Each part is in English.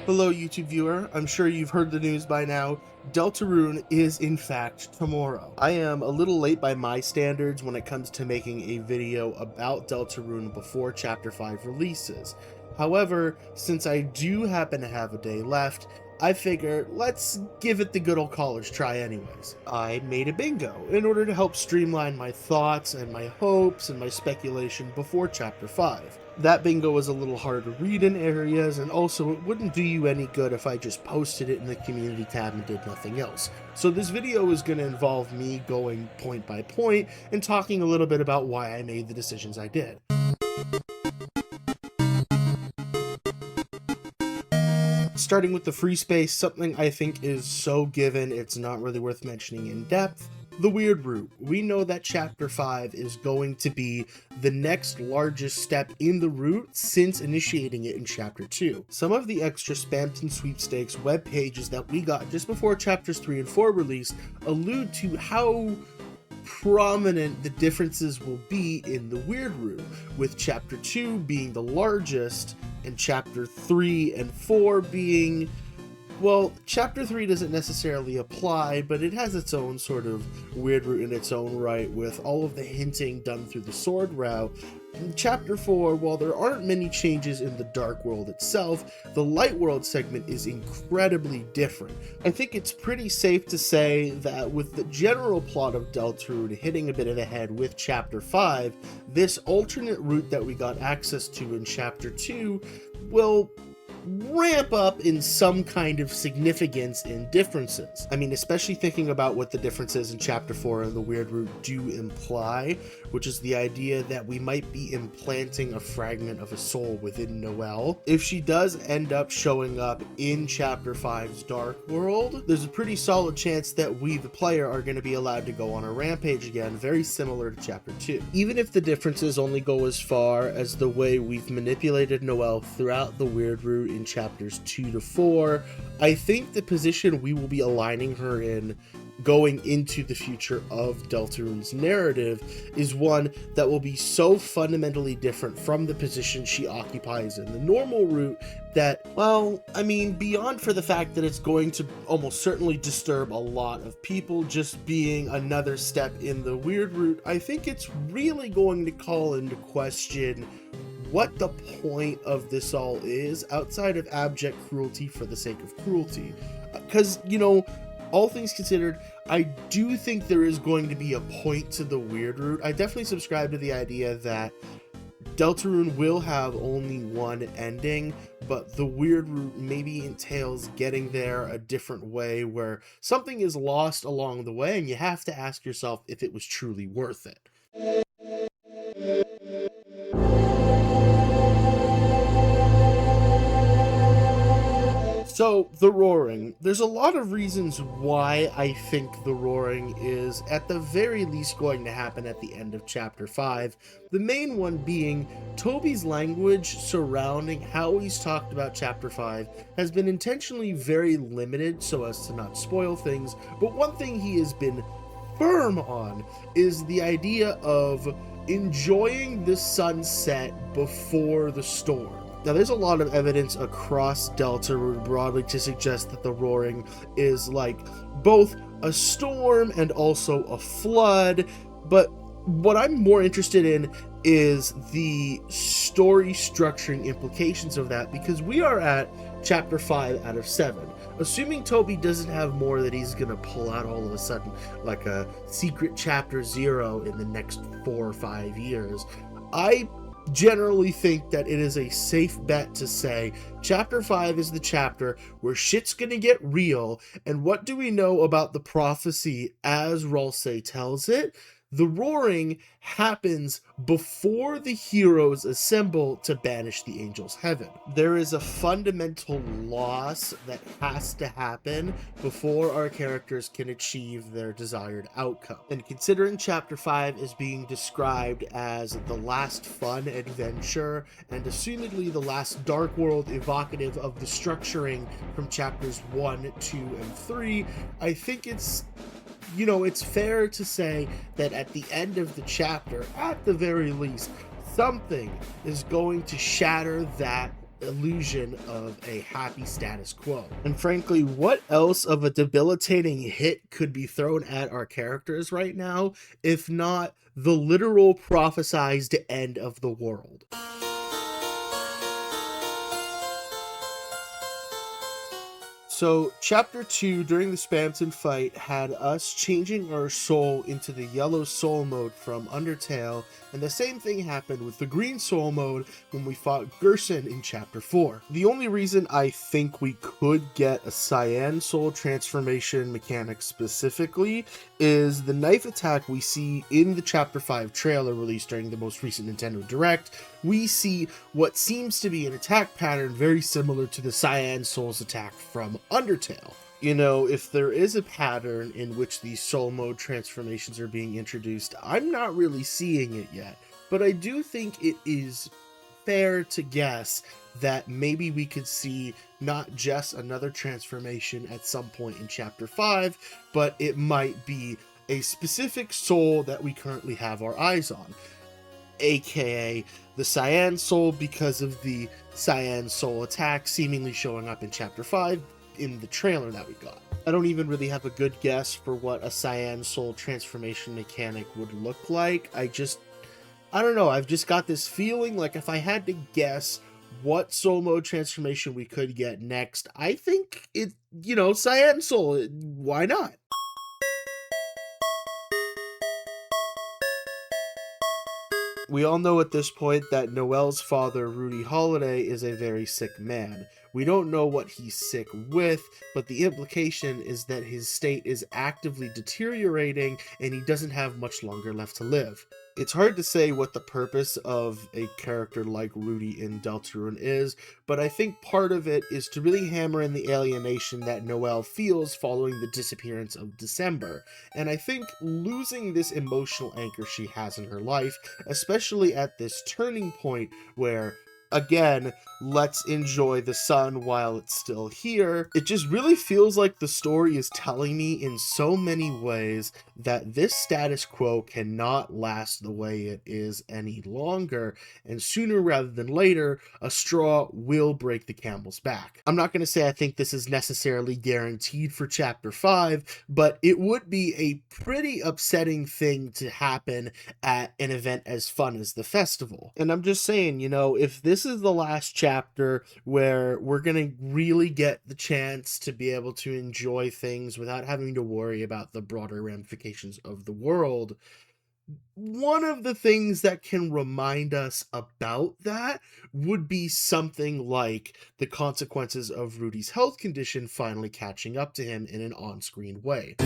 Hello YouTube viewer, I'm sure you've heard the news by now. Deltarune is in fact tomorrow. I am a little late by my standards when it comes to making a video about Deltarune before Chapter 5 releases. However, since I do happen to have a day left, I figure let's give it the good old college try anyways. I made a bingo in order to help streamline my thoughts and my hopes and my speculation before Chapter 5. That bingo was a little hard to read in areas, and also it wouldn't do you any good if I just posted it in the community tab and did nothing else. So this video is going to involve me going point by point and talking a little bit about why I made the decisions I did. Starting with the free space, something I think is so given it's not really worth mentioning in depth. The weird route. We know that Chapter 5 is going to be the next largest step in the route since initiating it in Chapter 2. Some of the extra Spamton Sweepstakes web pages that we got just before Chapters 3 and 4 released allude to how prominent the differences will be in the weird route, with Chapter 2 being the largest and Chapter 3 and 4 being, well, Chapter 3 doesn't necessarily apply, but it has its own sort of weird route in its own right, with all of the hinting done through the sword route. In Chapter 4, while there aren't many changes in the Dark World itself, the Light World segment is incredibly different. I think it's pretty safe to say that with the general plot of Deltarune hitting a bit of a head with Chapter 5, this alternate route that we got access to in Chapter 2 will ramp up in some kind of significance in differences. I mean, especially thinking about what the differences in Chapter 4 and the weird route do imply, which is the idea that we might be implanting a fragment of a soul within Noelle. If she does end up showing up in Chapter 5's Dark World, there's a pretty solid chance that we, the player, are going to be allowed to go on a rampage again, very similar to Chapter 2. Even if the differences only go as far as the way we've manipulated Noelle throughout the weird route in Chapters 2 to 4, I think the position we will be aligning her in going into the future of Deltarune's narrative is one that will be so fundamentally different from the position she occupies in the normal route that, well, I mean, beyond for the fact that it's going to almost certainly disturb a lot of people just being another step in the weird route, I think it's really going to call into question what the point of this all is outside of abject cruelty for the sake of cruelty. Because, you know, all things considered, I do think there is going to be a point to the weird route. I definitely subscribe to the idea that Deltarune will have only one ending, but the weird route maybe entails getting there a different way where something is lost along the way and you have to ask yourself if it was truly worth it. So, the roaring. There's a lot of reasons why I think the roaring is at the very least going to happen at the end of Chapter 5. The main one being Toby's language surrounding how he's talked about Chapter 5 has been intentionally very limited so as to not spoil things, but one thing he has been firm on is the idea of enjoying the sunset before the storm. Now, there's a lot of evidence across Deltarune broadly to suggest that the roaring is like both a storm and also a flood, but what I'm more interested in is the story structuring implications of that, because we are at Chapter 5 out of 7. Assuming Toby doesn't have more that he's gonna pull out all of a sudden, like a secret Chapter 0 in the next 4 or 5 years, I generally think that it is a safe bet to say Chapter 5 is the chapter where shit's gonna get real. And what do we know about the prophecy as Ralsei tells it? The roaring happens before the heroes assemble to banish the angels' heaven. There is a fundamental loss that has to happen before our characters can achieve their desired outcome. And considering Chapter 5 is being described as the last fun adventure and assumedly the last Dark World evocative of the structuring from Chapters 1, 2, and 3, I think it's fair to say that at the end of the chapter, at the very least, something is going to shatter that illusion of a happy status quo. And frankly, what else of a debilitating hit could be thrown at our characters right now, if not the literal prophesized end of the world? So, Chapter 2, during the Spamton fight, had us changing our soul into the yellow soul mode from Undertale, and the same thing happened with the green soul mode when we fought Gerson in Chapter 4. The only reason I think we could get a cyan soul transformation mechanic specifically is the knife attack we see in the Chapter 5 trailer released during the most recent Nintendo Direct. We see what seems to be an attack pattern very similar to the Cyan Soul's attack from Undertale. You know, if there is a pattern in which these soul mode transformations are being introduced, I'm not really seeing it yet, but I do think it is fair to guess that maybe we could see not just another transformation at some point in Chapter 5, but it might be a specific soul that we currently have our eyes on, aka the Cyan Soul, because of the Cyan Soul attack seemingly showing up in Chapter 5 in the trailer that we got. I don't even really have a good guess for what a Cyan Soul transformation mechanic would look like. I don't know, I've just got this feeling like if I had to guess what soul mode transformation we could get next, I think it, Cyan Soul, why not? We all know at this point that Noelle's father, Rudy Holiday, is a very sick man. We don't know what he's sick with, but the implication is that his state is actively deteriorating and he doesn't have much longer left to live. It's hard to say what the purpose of a character like Rudy in Deltarune is, but I think part of it is to really hammer in the alienation that Noelle feels following the disappearance of December. And I think losing this emotional anchor she has in her life, especially at this turning point where, again, let's enjoy the sun while it's still here. It just really feels like the story is telling me in so many ways that this status quo cannot last the way it is any longer, and sooner rather than later, a straw will break the camel's back. I'm not going to say I think this is necessarily guaranteed for Chapter 5, but it would be a pretty upsetting thing to happen at an event as fun as the festival. And I'm just saying, if this is the last chapter where we're gonna really get the chance to be able to enjoy things without having to worry about the broader ramifications of the world, one of the things that can remind us about that would be something like the consequences of Rudy's health condition finally catching up to him in an on-screen way.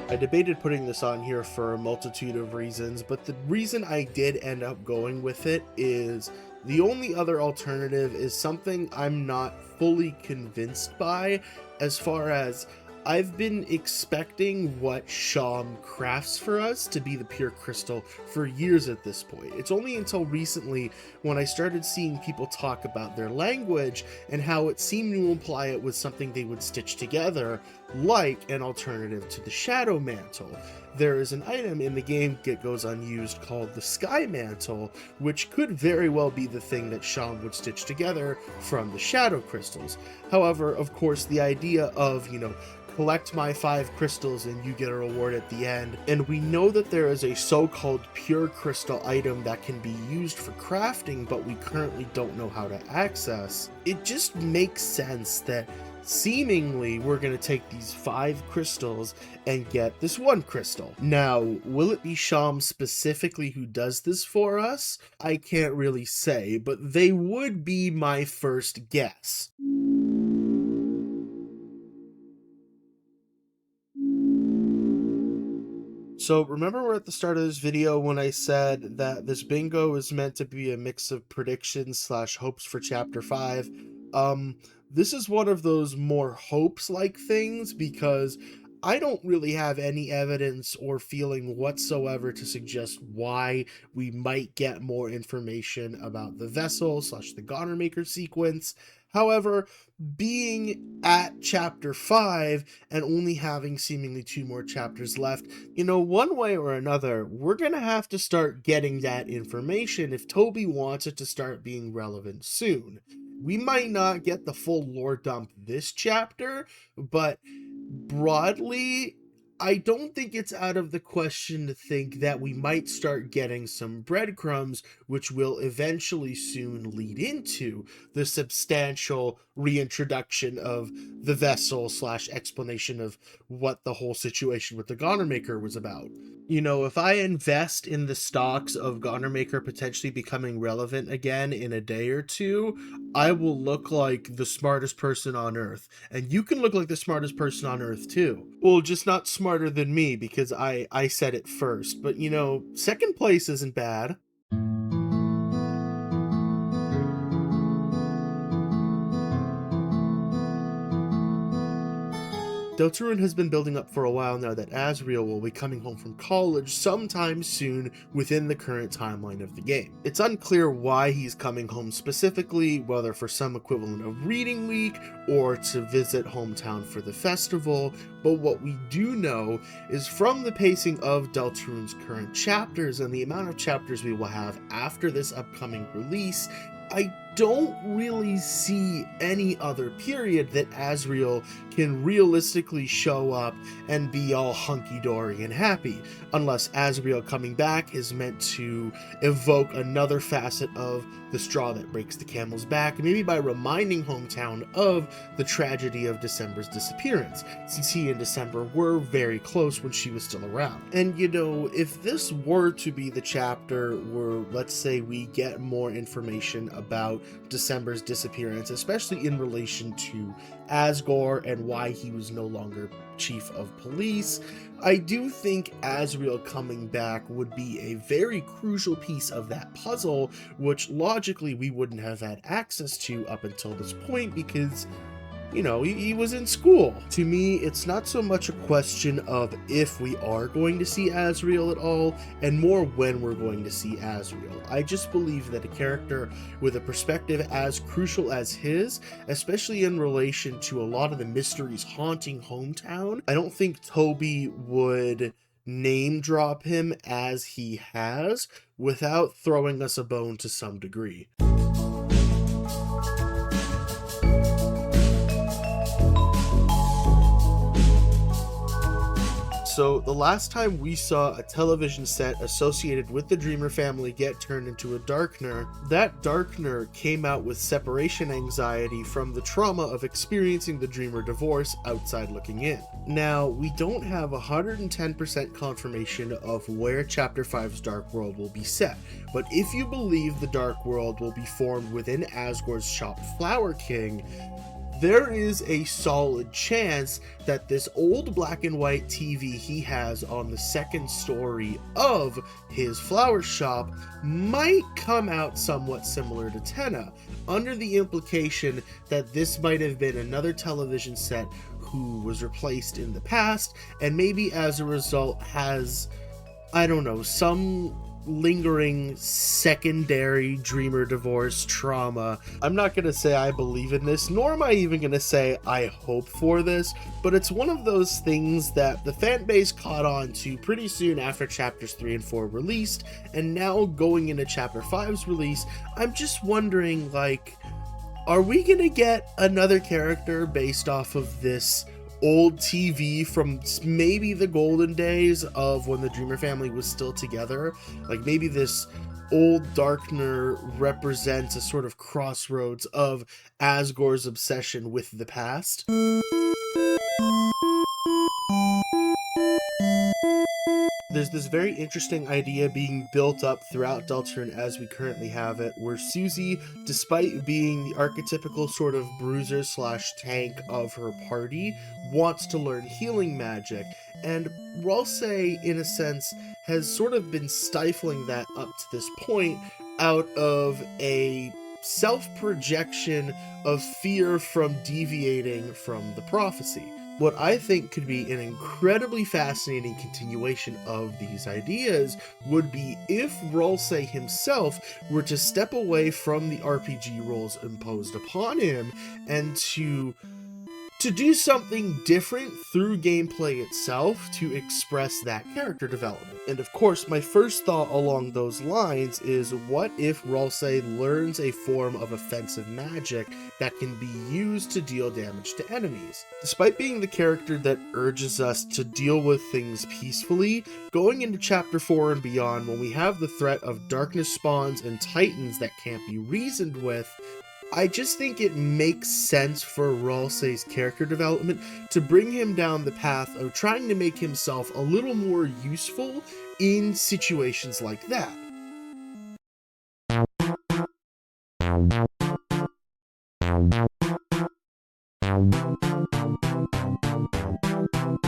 I debated putting this on here for a multitude of reasons, but the reason I did end up going with it is the only other alternative is something I'm not fully convinced by, as far as I've been expecting what Sham crafts for us to be the pure crystal for years at this point. It's only until recently when I started seeing people talk about their language and how it seemed to imply it was something they would stitch together, like an alternative to the Shadow Mantle. There is an item in the game that goes unused called the Sky Mantle, which could very well be the thing that Sham would stitch together from the Shadow Crystals. However, of course, the idea of, collect my 5 crystals and you get a reward at the end, and we know that there is a so-called pure crystal item that can be used for crafting, but we currently don't know how to access. It just makes sense that seemingly we're going to take these 5 crystals and get this 1 crystal. Now, will it be Sham specifically who does this for us? I can't really say, but they would be my first guess. So remember we're at the start of this video when I said that this bingo is meant to be a mix of predictions / hopes for Chapter 5. This is one of those more hopes-like things because I don't really have any evidence or feeling whatsoever to suggest why we might get more information about the vessel / the Gonner Maker sequence. However, being at chapter 5 and only having seemingly 2 more chapters left, one way or another, we're gonna have to start getting that information if Toby wants it to start being relevant soon. We might not get the full lore dump this chapter, but broadly, I don't think it's out of the question to think that we might start getting some breadcrumbs, which will eventually soon lead into the substantial reintroduction of the vessel / explanation of what the whole situation with the Gonnermaker was about. If I invest in the stocks of Gonnermaker potentially becoming relevant again in a day or two, I will look like the smartest person on Earth. And you can look like the smartest person on Earth too. Well, just not smarter than me because I said it first. But second place isn't bad. Deltarune has been building up for a while now that Asriel will be coming home from college sometime soon within the current timeline of the game. It's unclear why he's coming home specifically, whether for some equivalent of reading week or to visit hometown for the festival, but what we do know is from the pacing of Deltarune's current chapters and the amount of chapters we will have after this upcoming release, I don't really see any other period that Asriel can realistically show up and be all hunky-dory and happy, unless Asriel coming back is meant to evoke another facet of the straw that breaks the camel's back, maybe by reminding hometown of the tragedy of December's disappearance, since he and December were very close when she was still around. And if this were to be the chapter where, let's say, we get more information about December's disappearance, especially in relation to Asgore and why he was no longer chief of police, I do think Asriel coming back would be a very crucial piece of that puzzle, which logically we wouldn't have had access to up until this point because he was in school. To me, it's not so much a question of if we are going to see Asriel at all, and more when we're going to see Asriel. I just believe that a character with a perspective as crucial as his, especially in relation to a lot of the mysteries haunting hometown, I don't think Toby would name drop him as he has without throwing us a bone to some degree. So the last time we saw a television set associated with the Dreamer family get turned into a Darkner, that Darkner came out with separation anxiety from the trauma of experiencing the Dreamer divorce outside looking in. Now, we don't have 110% confirmation of where Chapter 5's Dark World will be set, but if you believe the Dark World will be formed within Asgore's shop Flower King, there is a solid chance that this old black and white TV he has on the second story of his flower shop might come out somewhat similar to Tenna, under the implication that this might have been another television set who was replaced in the past, and maybe as a result has, some lingering secondary Dreamer divorce trauma. I'm not going to say I believe in this, nor am I even going to say I hope for this, but it's one of those things that the fan base caught on to pretty soon after chapters 3 and 4 released, and now going into chapter 5's release, I'm just wondering, are we going to get another character based off of this old TV from maybe the golden days of when the Dreamer family was still together? Maybe this old Darkner represents a sort of crossroads of Asgore's obsession with the past. There's this very interesting idea being built up throughout Deltarune as we currently have it, where Susie, despite being the archetypical sort of bruiser / tank of her party, wants to learn healing magic, and Ralsei, in a sense, has sort of been stifling that up to this point out of a self-projection of fear from deviating from the prophecy. What I think could be an incredibly fascinating continuation of these ideas would be if Ralsei himself were to step away from the RPG roles imposed upon him and to do something different through gameplay itself to express that character development. And of course, my first thought along those lines is, what if Ralsei learns a form of offensive magic that can be used to deal damage to enemies? Despite being the character that urges us to deal with things peacefully, going into Chapter 4 and beyond, when we have the threat of darkness spawns and titans that can't be reasoned with, I just think it makes sense for Ralsei's character development to bring him down the path of trying to make himself a little more useful in situations like that.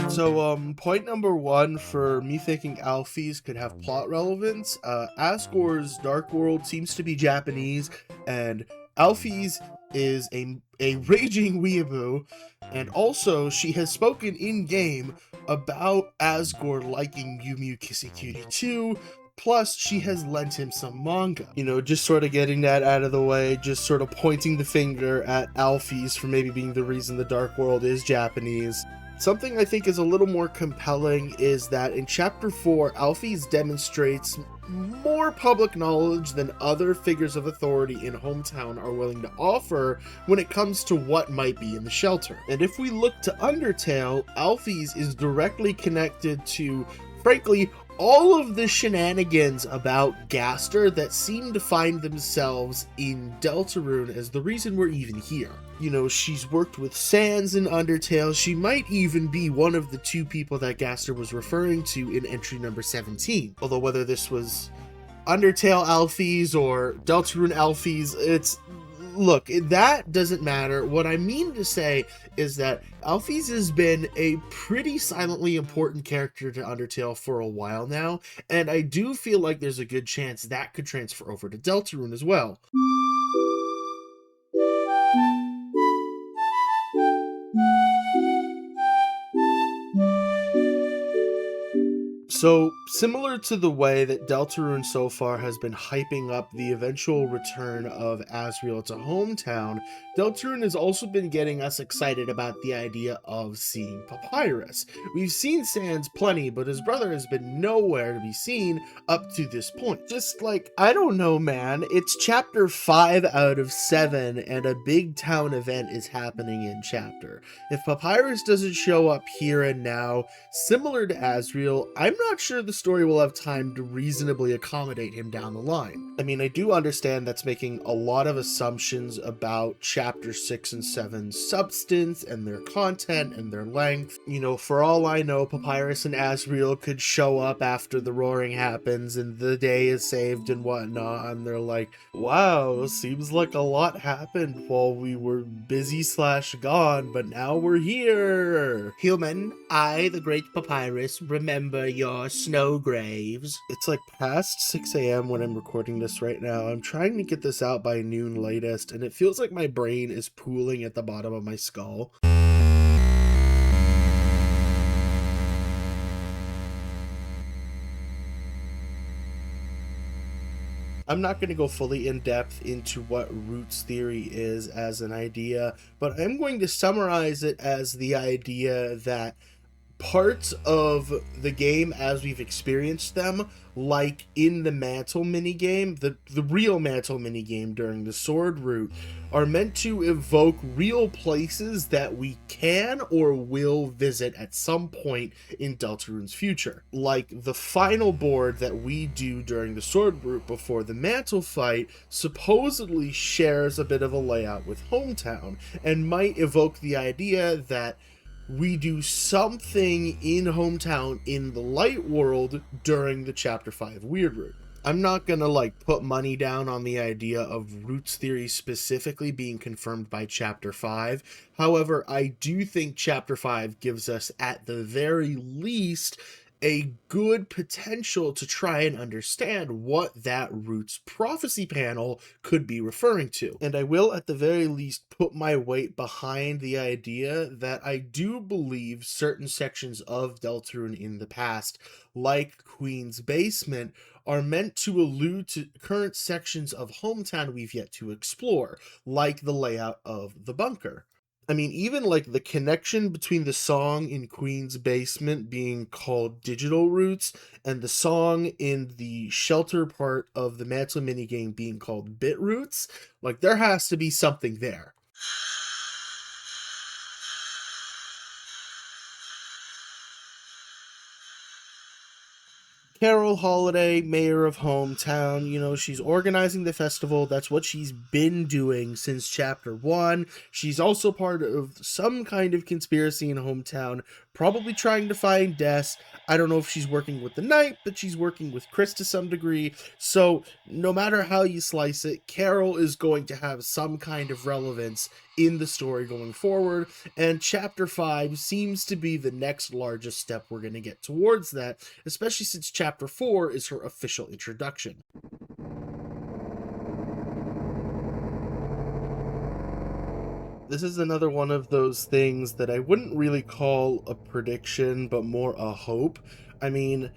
So, point number one for me thinking Alphys could have plot relevance. Asgore's Dark World seems to be Japanese, and Alphys is a raging weeaboo, and also she has spoken in-game about Asgore liking Yu Mew Kissy Cutie 2, plus she has lent him some manga. You know, just sort of getting that out of the way, just sort of pointing the finger at Alphys for maybe being the reason the Dark World is Japanese. Something I think is a little more compelling is that in Chapter 4, Alphys demonstrates more public knowledge than other figures of authority in Hometown are willing to offer when it comes to what might be in the shelter. And if we look to Undertale, Alphys is directly connected to, frankly, all of the shenanigans about Gaster that seem to find themselves in Deltarune as the reason we're even here. You know, she's worked with Sans in Undertale. She might even be one of the two people that Gaster was referring to in entry number 17. Although whether this was Undertale Alphys or Deltarune Alphys, look, that doesn't matter. What I mean to say is that Alphys has been a pretty silently important character to Undertale for a while now, and I do feel like there's a good chance that could transfer over to Deltarune as well. So, similar to the way that Deltarune so far has been hyping up the eventual return of Asriel to Hometown, Deltarune has also been getting us excited about the idea of seeing Papyrus. We've seen Sans plenty, but his brother has been nowhere to be seen up to this point. Just like, I don't know, man, it's Chapter 5 out of 7, and a big town event is happening in Chapter. If Papyrus doesn't show up here and now, similar to Asriel, I'm not sure the story will have time to reasonably accommodate him down the line. I mean, I do understand that's making a lot of assumptions about Chapter 6 and 7's substance and their content and their length. You know, for all I know, Papyrus and Asriel could show up after the roaring happens and the day is saved and whatnot, and they're like, wow, seems like a lot happened while we were busy / gone, but now we're here. Human, I, the great Papyrus, remember your snow graves. It's like past 6 a.m. when I'm recording this right now. I'm trying to get this out by noon latest, and it feels like my brain is pooling at the bottom of my skull. I'm not going to go fully in depth into what roots theory is as an idea, but I'm going to summarize it as the idea that parts of the game as we've experienced them, like in the mantle minigame, the real mantle minigame during the sword route, are meant to evoke real places that we can or will visit at some point in Deltarune's future. Like the final board that we do during the sword route before the mantle fight supposedly shares a bit of a layout with Hometown, and might evoke the idea that we do something in Hometown in the light world during the Chapter 5 Weird Route. I'm not gonna put money down on the idea of roots theory specifically being confirmed by Chapter 5. However, I do think Chapter 5 gives us at the very least a good potential to try and understand what that Roots prophecy panel could be referring to. And I will at the very least put my weight behind the idea that I do believe certain sections of Deltarune in the past, like Queen's Basement, are meant to allude to current sections of Hometown we've yet to explore, like the layout of the bunker. I mean, even like the connection between the song in Queen's Basement being called Digital Roots and the song in the shelter part of the Mantle minigame being called Bit Roots, like there has to be something there. Carol Holiday, mayor of Hometown, she's organizing the festival. That's what she's been doing since chapter 1. She's also part of some kind of conspiracy in Hometown, probably trying to find Des. I don't know if she's working with the Knight, but she's working with Kris to some degree. So no matter how you slice it, Carol is going to have some kind of relevance in the story going forward, and chapter 5 seems to be the next largest step we're going to get towards that, especially since chapter 4 is her official introduction. This is another one of those things that I wouldn't really call a prediction, but more a hope. I mean,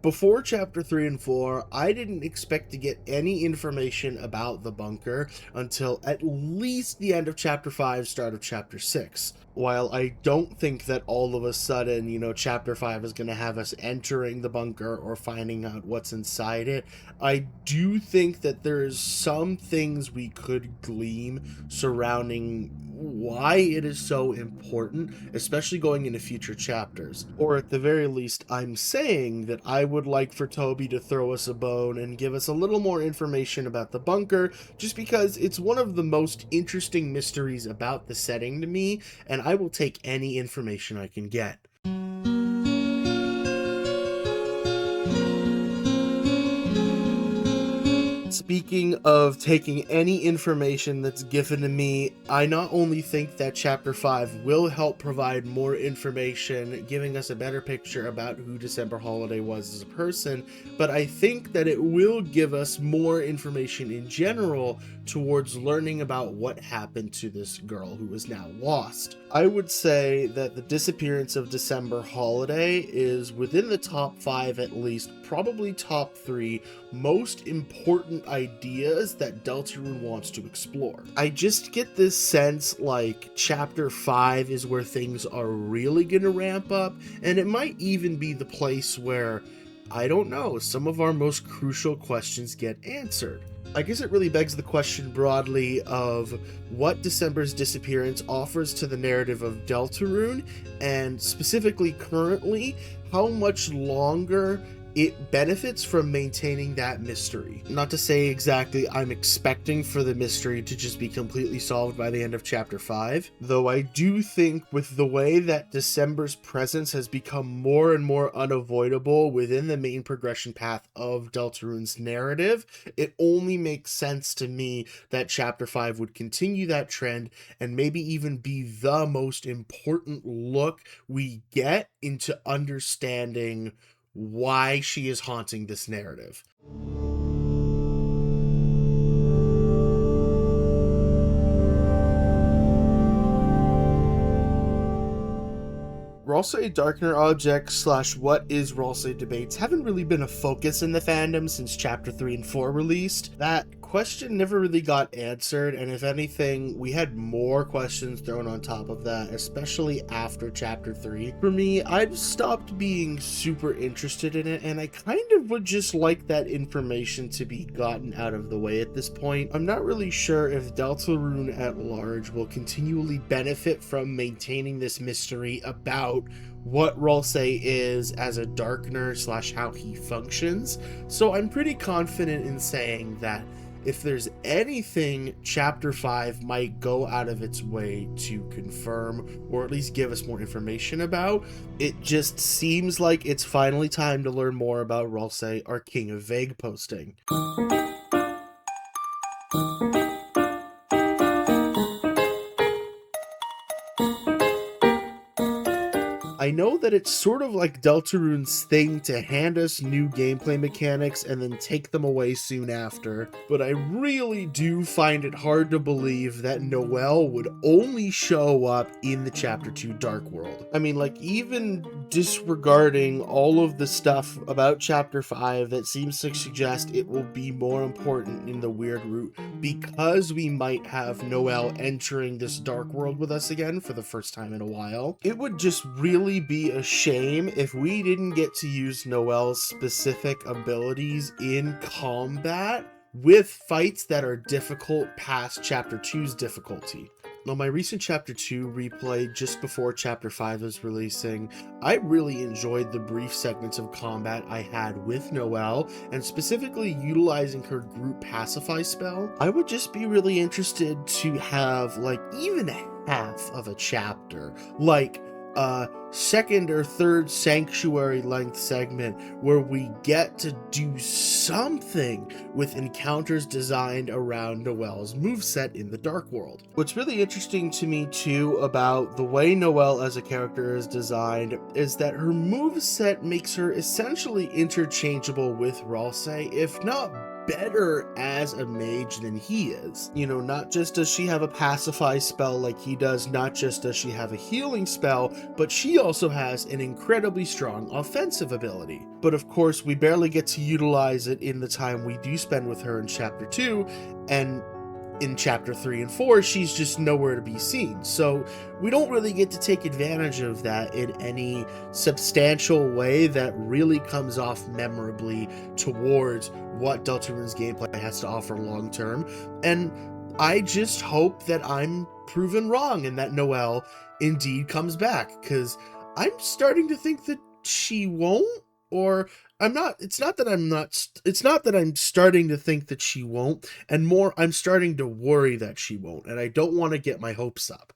before chapter 3 and 4, I didn't expect to get any information about the bunker until at least the end of chapter 5, start of chapter 6. While I don't think that all of a sudden, chapter 5 is going to have us entering the bunker or finding out what's inside it, I do think that there's some things we could glean surrounding why it is so important, especially going into future chapters. Or at the very least, I'm saying that I would like for Toby to throw us a bone and give us a little more information about the bunker, just because it's one of the most interesting mysteries about the setting to me, and I will take any information I can get. Speaking of taking any information that's given to me, I not only think that chapter 5 will help provide more information, giving us a better picture about who December Holiday was as a person, but I think that it will give us more information in general towards learning about what happened to this girl who is now lost. I would say that the disappearance of December Holiday is within the top 5 at least, probably top 3 most important ideas that Deltarune wants to explore. I just get this sense like chapter 5 is where things are really gonna ramp up, and it might even be the place where, I don't know, some of our most crucial questions get answered. I guess it really begs the question broadly of what December's disappearance offers to the narrative of Deltarune, and specifically currently, how much longer it benefits from maintaining that mystery. Not to say exactly I'm expecting for the mystery to just be completely solved by the end of chapter 5, though I do think with the way that December's presence has become more and more unavoidable within the main progression path of Deltarune's narrative, it only makes sense to me that chapter 5 would continue that trend and maybe even be the most important look we get into understanding why she is haunting this narrative. Ralsei Darkener objects / what is Ralsei debates haven't really been a focus in the fandom since chapter 3 and 4 released. That question never really got answered, and if anything, we had more questions thrown on top of that, especially after chapter 3. For me, I've stopped being super interested in it, and I kind of would just like that information to be gotten out of the way at this point. I'm not really sure if Deltarune at large will continually benefit from maintaining this mystery about what Ralsei is as a Darkener / how he functions, so I'm pretty confident in saying that if there's anything chapter 5 might go out of its way to confirm or at least give us more information about, it just seems like it's finally time to learn more about Ralsei, our king of vague posting. I know that it's sort of like Deltarune's thing to hand us new gameplay mechanics and then take them away soon after, but I really do find it hard to believe that Noelle would only show up in the Chapter 2 Dark World. I mean, like, even disregarding all of the stuff about Chapter 5 that seems to suggest it will be more important in the weird route, because we might have Noelle entering this Dark World with us again for the first time in a while, it would just really be a shame if we didn't get to use Noelle's specific abilities in combat with fights that are difficult past Chapter 2's difficulty. Now, my recent Chapter 2 replay just before Chapter 5 was releasing, I really enjoyed the brief segments of combat I had with Noelle, and specifically utilizing her group pacify spell. I would just be really interested to have, like, even half of a chapter, like a second or third sanctuary length segment where we get to do something with encounters designed around Noelle's moveset in the Dark World. What's really interesting to me too about the way Noelle as a character is designed is that her moveset makes her essentially interchangeable with Ralsei, if not better as a mage than he is. You know, not just does she have a pacify spell like he does, not just does she have a healing spell, but she also has an incredibly strong offensive ability. But of course, we barely get to utilize it in the time we do spend with her in Chapter 2, and in Chapter 3 and 4, she's just nowhere to be seen. So we don't really get to take advantage of that in any substantial way that really comes off memorably towards what Deltarune's gameplay has to offer long term. And I just hope that I'm proven wrong and that Noelle indeed comes back, because I'm starting to think that she won't, or I'm not. It's not that I'm starting to think that she won't, and more, I'm starting to worry that she won't, and I don't want to get my hopes up.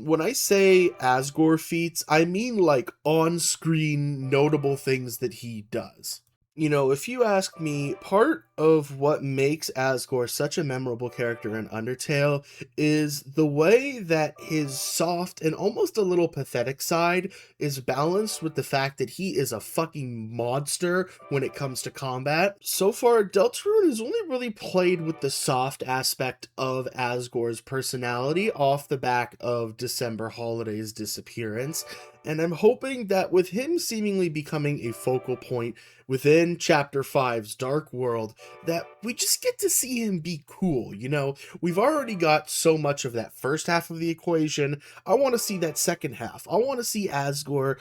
When I say Asgore feats, I mean like on-screen notable things that he does. You know, if you ask me, part of what makes Asgore such a memorable character in Undertale is the way that his soft and almost a little pathetic side is balanced with the fact that he is a fucking monster when it comes to combat. So far, Deltarune has only really played with the soft aspect of Asgore's personality off the back of December Holiday's disappearance, and I'm hoping that with him seemingly becoming a focal point within Chapter 5's Dark World, that we just get to see him be cool. You know, we've already got so much of that first half of the equation. I want to see that second half. I want to see Asgore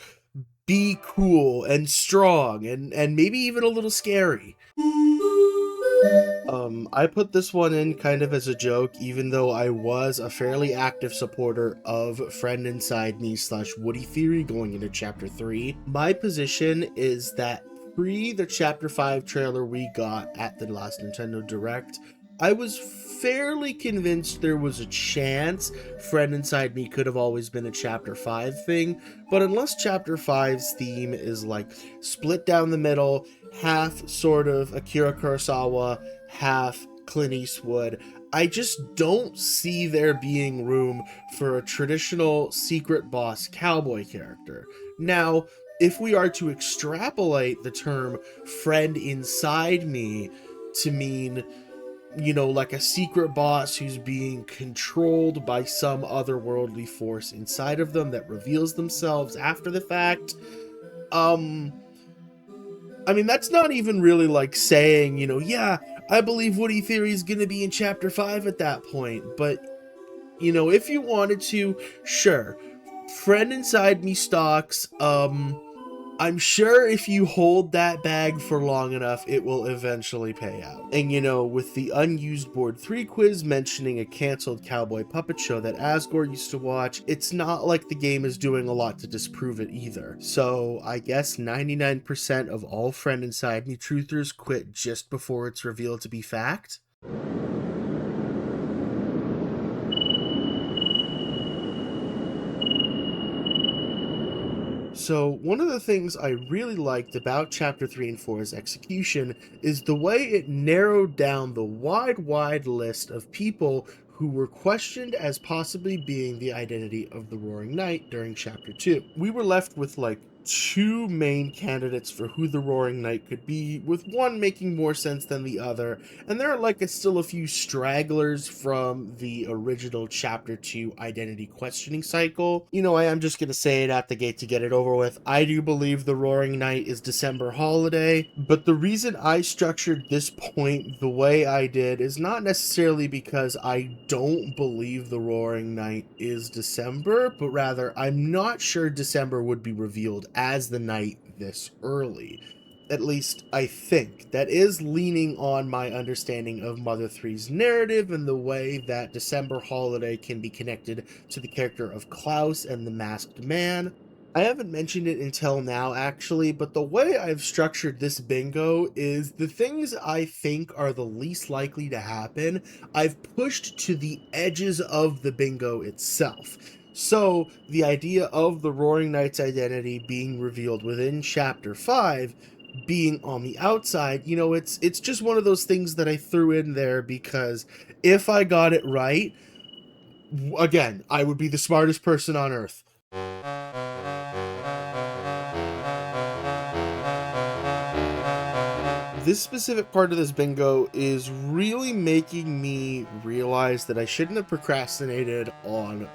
be cool and strong and maybe even a little scary. I put this one in kind of as a joke, even though I was a fairly active supporter of Friend Inside Me / Woody Theory going into Chapter 3. My position is that pre the Chapter 5 trailer we got at the last Nintendo Direct, I was fairly convinced there was a chance Friend Inside Me could have always been a Chapter 5 thing, but unless Chapter 5's theme is like split down the middle, half sort of Akira Kurosawa, half Clint Eastwood, I just don't see there being room for a traditional secret boss cowboy character. Now, if we are to extrapolate the term friend inside me to mean, you know, like a secret boss who's being controlled by some otherworldly force inside of them that reveals themselves after the fact, I mean, that's not even really like saying, you know, yeah, I believe Woody Theory is going to be in Chapter 5 at that point, but, you know, if you wanted to, sure. Friend Inside Me stocks, I'm sure if you hold that bag for long enough, it will eventually pay out. And you know, with the unused Board 3 quiz mentioning a canceled cowboy puppet show that Asgore used to watch, it's not like the game is doing a lot to disprove it either. So I guess 99% of all Friend Inside Me truthers quit just before it's revealed to be fact. So, one of the things I really liked about Chapter 3 and 4's execution is the way it narrowed down the wide list of people who were questioned as possibly being the identity of the Roaring Knight during Chapter 2. We were left with like two main candidates for who the Roaring Knight could be, with one making more sense than the other, and there are like still a few stragglers from the original Chapter 2 identity questioning cycle. You know, I am just gonna say it at the gate to get it over with. I do believe the Roaring Knight is December holiday, but the reason I structured this point the way I did is not necessarily because I don't believe the Roaring Knight is December, but rather I'm not sure December would be revealed as the night this early. At least, I think. That is leaning on my understanding of Mother 3's narrative and the way that December holiday can be connected to the character of Klaus and the Masked Man. I haven't mentioned it until now, actually, but the way I've structured this bingo is the things I think are the least likely to happen, I've pushed to the edges of the bingo itself. So, the idea of the Roaring Knight's identity being revealed within Chapter 5 being on the outside, you know, it's just one of those things that I threw in there because if I got it right, again, I would be the smartest person on earth. This specific part of this bingo is really making me realize that I shouldn't have procrastinated on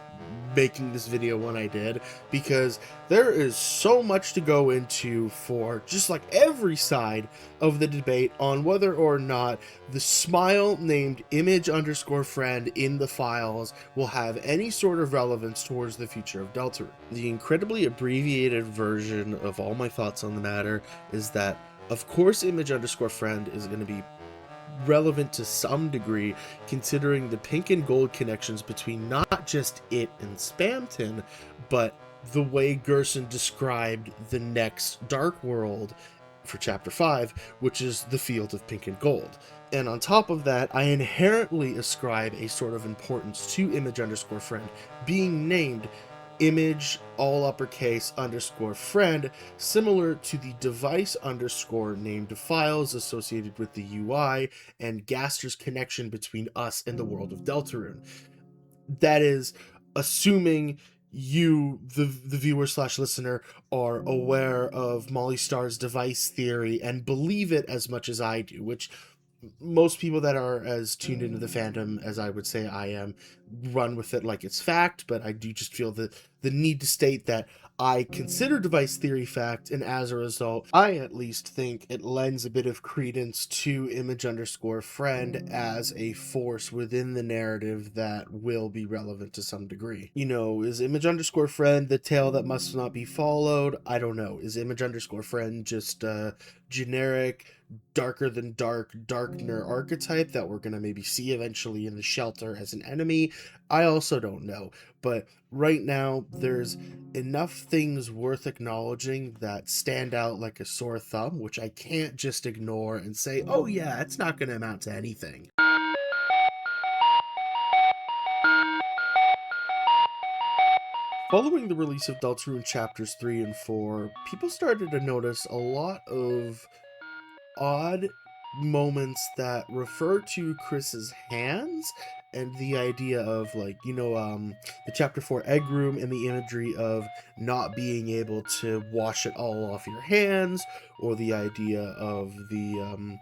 making this video when I did, because there is so much to go into for just like every side of the debate on whether or not the smile named image_friend in the files will have any sort of relevance towards the future of Deltarune. The incredibly abbreviated version of all my thoughts on the matter is that, of course, image_friend is going to be relevant to some degree, considering the pink and gold connections between not just it and Spamton, but the way Gerson described the next Dark World for Chapter 5, which is the field of pink and gold. And on top of that, I inherently ascribe a sort of importance to image_friend being named image all uppercase underscore friend, similar to the device underscore named files associated with the UI and Gaster's connection between us and the world of Deltarune. That is, assuming you, the viewer slash listener, are aware of Molly Starr's device theory and believe it as much as I do, which most people that are as tuned into the fandom as I would say I am run with it like it's fact, but I do just feel the need to state that I consider device theory fact, and as a result, I at least think it lends a bit of credence to image_friend as a force within the narrative that will be relevant to some degree. You know, is image_friend the tale that must not be followed? I don't know. Is image_friend just generic darker than dark darkner archetype that we're going to maybe see eventually in the shelter as an enemy? I also don't know, but right now there's enough things worth acknowledging that stand out like a sore thumb, which I can't just ignore and say, oh yeah, it's not going to amount to anything. Following the release of Deltarune Chapters 3 and 4, people started to notice a lot of odd moments that refer to Kris's hands and the idea of, like, you know, the Chapter 4 egg room and the imagery of not being able to wash it all off your hands, or the idea of the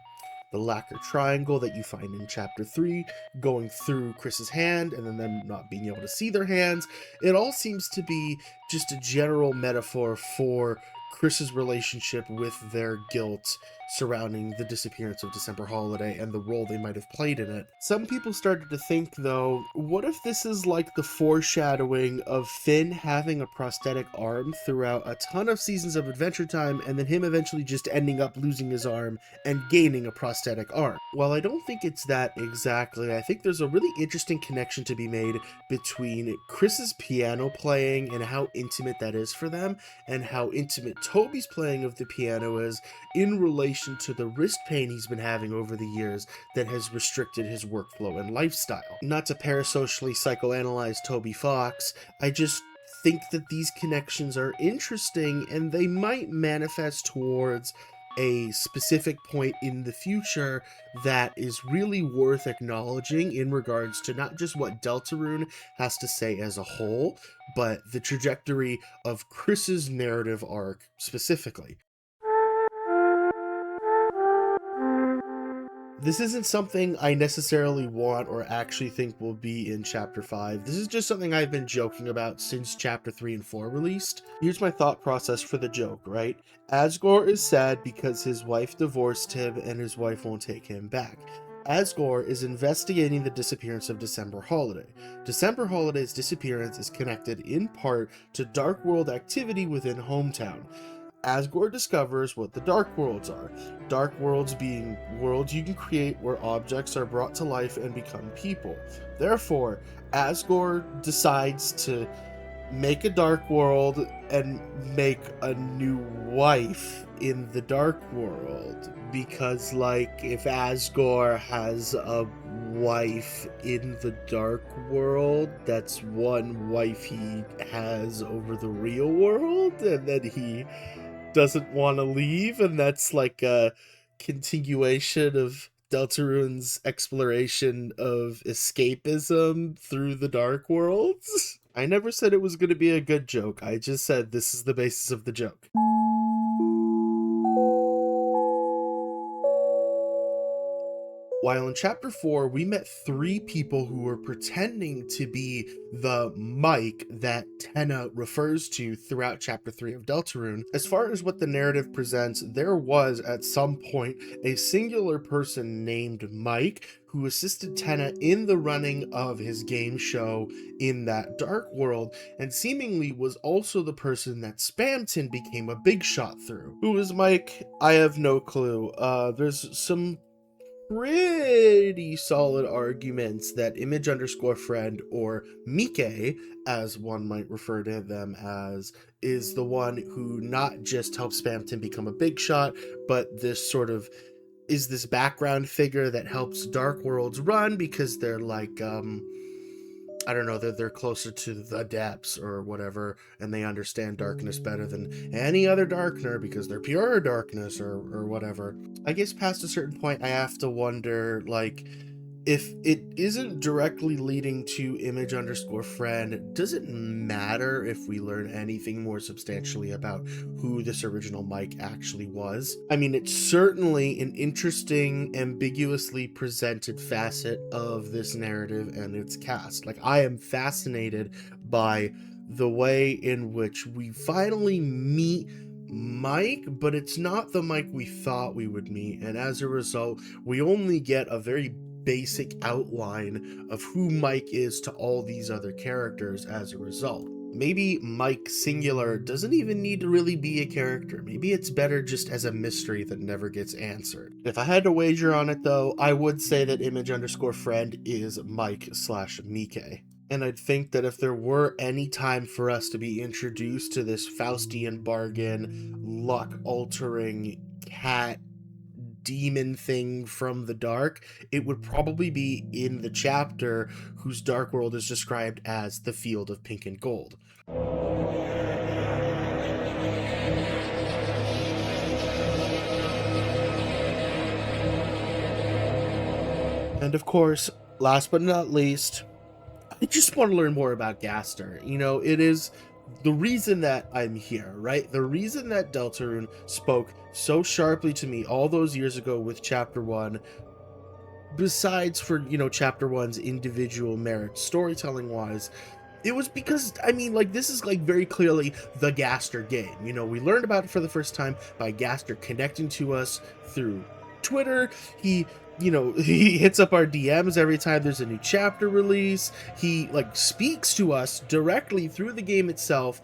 lacquer triangle that you find in Chapter 3 going through Kris's hand and then them not being able to see their hands. It all seems to be just a general metaphor for Kris's relationship with their guilt surrounding the disappearance of December Holiday and the role they might have played in it. Some people started to think, though, what if this is like the foreshadowing of Finn having a prosthetic arm throughout a ton of seasons of Adventure Time, and then him eventually just ending up losing his arm and gaining a prosthetic arm? While I don't think it's that exactly, I think there's a really interesting connection to be made between Kris's piano playing and how intimate that is for them, and how intimate Toby's playing of the piano is in relation to the wrist pain he's been having over the years that has restricted his workflow and lifestyle. Not to parasocially psychoanalyze Toby Fox, I just think that these connections are interesting, and they might manifest towards a specific point in the future that is really worth acknowledging in regards to not just what Deltarune has to say as a whole, but the trajectory of Kris's narrative arc specifically. This isn't something I necessarily want or actually think will be in Chapter 5. This is just something I've been joking about since Chapter 3 and 4 released. Here's my thought process for the joke, right? Asgore is sad because his wife divorced him and his wife won't take him back. Asgore is investigating the disappearance of December Holiday. December Holiday's disappearance is connected in part to Dark World activity within Hometown. Asgore discovers what the Dark Worlds are. Dark Worlds being worlds you can create where objects are brought to life and become people. Therefore, Asgore decides to make a Dark World and make a new wife in the Dark World. Because, like, if Asgore has a wife in the Dark World, that's one wife he has over the real world, and then he doesn't want to leave, and that's like a continuation of Deltarune's exploration of escapism through the Dark Worlds. I never said it was going to be a good joke, I just said this is the basis of the joke. While in Chapter 4, we met 3 people who were pretending to be the Mike that Tenna refers to throughout Chapter 3 of Deltarune, as far as what the narrative presents, there was, at some point, a singular person named Mike who assisted Tenna in the running of his game show in that Dark World, and seemingly was also the person that Spamton became a big shot through. Who is Mike? I have no clue. There's some pretty solid arguments that image_friend, or Mike, as one might refer to them as, is the one who not just helps Spamton become a big shot, but this sort of is this background figure that helps Dark Worlds run because they're like, I don't know, they're closer to the depths or whatever, and they understand darkness better than any other darkener because they're pure darkness or whatever. I guess past a certain point, I have to wonder, like, if it isn't directly leading to image_friend, does it matter if we learn anything more substantially about who this original Mike actually was? I mean, it's certainly an interesting, ambiguously presented facet of this narrative and its cast. Like, I am fascinated by the way in which we finally meet Mike, but it's not the Mike we thought we would meet, and as a result, we only get a very basic outline of who Mike is to all these other characters as a result. Maybe Mike singular doesn't even need to really be a character. Maybe it's better just as a mystery that never gets answered. If I had to wager on it though, I would say that image_friend is Mike/Mike. And I'd think that if there were any time for us to be introduced to this Faustian bargain, luck-altering cat demon thing from the dark, it would probably be in the chapter whose Dark World is described as the Field of Pink and Gold. And of course, last but not least, I just want to learn more about Gaster. You know, it is the reason that I'm here, right? The reason that Deltarune spoke so sharply to me all those years ago with Chapter 1, besides for, you know, Chapter 1's individual merits, storytelling-wise, it was because, I mean, like, this is, like, very clearly the Gaster game. You know, we learned about it for the first time by Gaster connecting to us through Twitter. He, you know, he hits up our DMs every time there's a new chapter release. He, like, speaks to us directly through the game itself,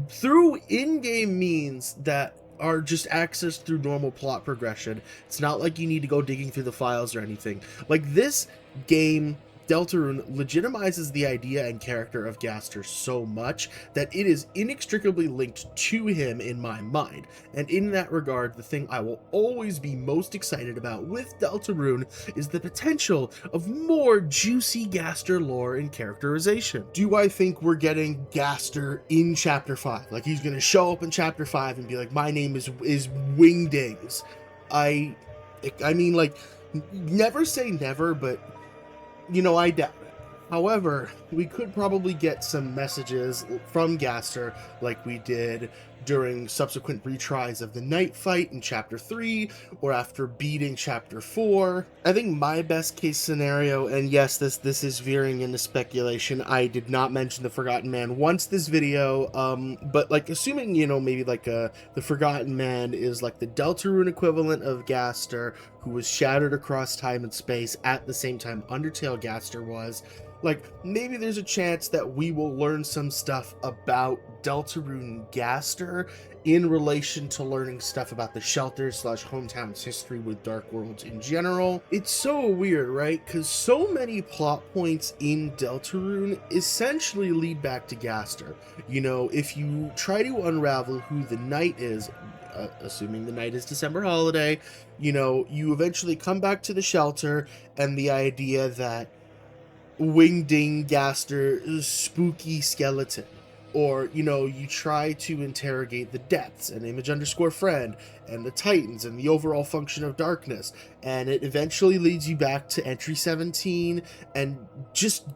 through in-game means that are just accessed through normal plot progression. It's not like you need to go digging through the files or anything. Like, this game Deltarune legitimizes the idea and character of Gaster so much that it is inextricably linked to him in my mind, and in that regard, the thing I will always be most excited about with Deltarune is the potential of more juicy Gaster lore and characterization. Do I think we're getting Gaster in Chapter 5? Like, he's gonna show up in Chapter 5 and be like, my name is Wingdings. I mean, like, never say never, but I doubt it. However, we could probably get some messages from Gaster like we did during subsequent retries of the night fight in Chapter 3, or after beating Chapter 4. I think my best case scenario, and yes, this is veering into speculation, I did not mention the Forgotten Man once this video, but like assuming, maybe like the Forgotten Man is like the Deltarune equivalent of Gaster, who was shattered across time and space at the same time Undertale Gaster was, like, maybe there's a chance that we will learn some stuff about Deltarune Gaster in relation to learning stuff about the shelter / hometown's history with Dark Worlds in general. It's so weird, right? Because so many plot points in Deltarune essentially lead back to Gaster. If you try to unravel who the Knight is, assuming the Knight is December Holiday, you eventually come back to the shelter, and the idea that Wingding Gaster's spooky skeleton, or you try to interrogate the depths and image_friend and the Titans and the overall function of darkness, and it eventually leads you back to entry 17 and just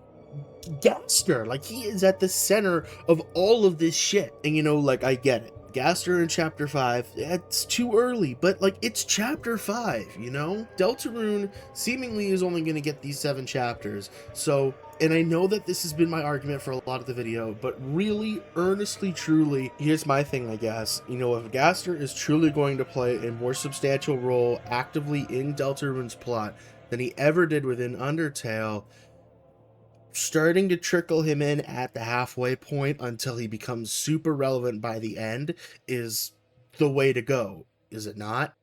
Gaster. Like, he is at the center of all of this shit. And like, I get it, Gaster in Chapter 5, it's too early, but like, it's Chapter 5, Deltarune seemingly is only going to get these 7 chapters, so, and I know that this has been my argument for a lot of the video, but really, earnestly, truly, here's my thing, I guess, if Gaster is truly going to play a more substantial role actively in Deltarune's plot than he ever did within Undertale, starting to trickle him in at the halfway point until he becomes super relevant by the end is the way to go, is it not?